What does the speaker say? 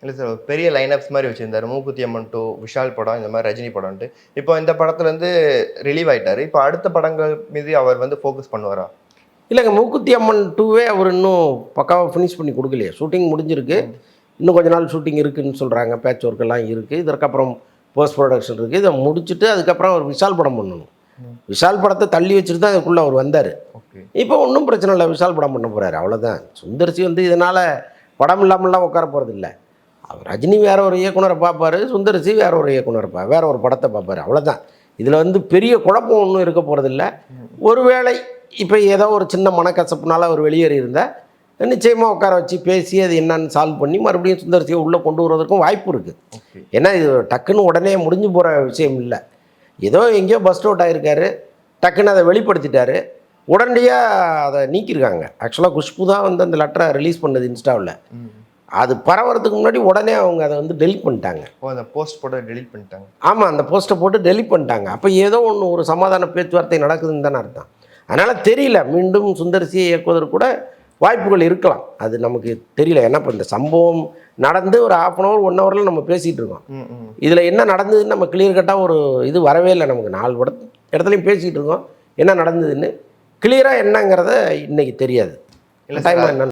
இல்லை சார், ஒரு பெரிய லைனப்ஸ் மாதிரி வச்சிருந்தாரு. மூக்குத்தி அம்மன் 2, விஷால் படம், இந்த மாதிரி ரஜினி படம்ன்ட்டு. இப்போ இந்த படத்துலேருந்து ரிலீவ் ஆயிட்டாரு. இப்போ அடுத்த படங்கள் மீது அவர் வந்து ஃபோக்கஸ் பண்ணுவாரா? இல்லைங்க, மூக்குத்தி அம்மன் 2வே அவர் இன்னும் பக்காவாக ஃபினிஷ் பண்ணி கொடுக்கலையே. ஷூட்டிங் முடிஞ்சிருக்கு, இன்னும் கொஞ்ச நாள் ஷூட்டிங் இருக்குதுன்னு சொல்கிறாங்க. பேட்ச் ஒர்க்கெல்லாம் இருக்குது. இதற்கப்புறம் போஸ்ட் ப்ரொடக்ஷன் இருக்குது. இதை முடிச்சுட்டு அதுக்கப்புறம் அவர் விஷால் படம் பண்ணணும். விஷால் படத்தை தள்ளி வச்சுட்டு தான் அதுக்குள்ளே அவர் வந்தார். இப்போ ஒன்றும் பிரச்சனை இல்லை, விஷால் படம் பண்ண போகிறாரு, அவ்வளோதான். சுந்தர்சி வந்து இதனால் படம் இல்லாமல்லாம் உட்கார போகிறது இல்லை. அவர் ரஜினி வேற ஒரு இயக்குனரை பார்ப்பார், சுந்தர்சி வேற ஒரு இயக்குனரை வேற ஒரு படத்தை பார்ப்பார், அவ்வளோதான். இதில் வந்து பெரிய குழப்பம் ஒன்றும் இருக்க போகிறதில்ல. ஒருவேளை இப்போ ஏதோ ஒரு சின்ன மனக்கசப்புனால அவர் வெளியேறி இருந்தால் நிச்சயமாக உட்கார வச்சு பேசி அது என்னன்னு சால்வ் பண்ணி மறுபடியும் சுந்தர்சியை உள்ளே கொண்டு வருவதற்கும் வாய்ப்பு இருக்குது. ஏன்னா இது டக்குன்னு உடனே முடிஞ்சு போகிற விஷயம் இல்லை. ஏதோ எங்கேயோ பஸ்ட் அவுட் ஆகிருக்காரு, டக்குன்னு அதை வெளிப்படுத்திட்டாரு, உடனடியாக அதை நீக்கியிருக்காங்க. ஆக்சுவலாக குஷ்பு தான் வந்து அந்த லெட்டரை ரிலீஸ் பண்ணது இன்ஸ்டாவில். அது பரவறதுக்கு முன்னாடி உடனே அவங்க அதை வந்து டெலிட் பண்ணிட்டாங்க. அந்த போஸ்ட் போட்டு டெலிட் பண்ணிட்டாங்க. ஆமாம், அந்த போஸ்ட்டை போட்டு டெலிட் பண்ணிட்டாங்க. அப்போ ஏதோ ஒன்று ஒரு சமாதான பேச்சுவார்த்தை நடக்குதுன்னு தானே அர்த்தம். அதனால் தெரியல, மீண்டும் சுந்தர்சியை இயக்குவதற்கு கூட வாய்ப்புகள் இருக்கலாம். அது நமக்கு தெரியல. ஏன்னா இப்போ இந்த சம்பவம் நடந்து ஒரு 1/2 hour 1 hourல நம்ம பேசிகிட்டு இருக்கோம். இதில் என்ன நடந்ததுன்னு நம்ம கிளியர் கட்டாக ஒரு இது வரவே இல்லை. நமக்கு 4 இடத்துலையும் பேசிகிட்டு இருக்கோம், என்ன நடந்ததுன்னு கிளியராக என்னங்கிறத இன்றைக்கி தெரியாது. டைம் என்ன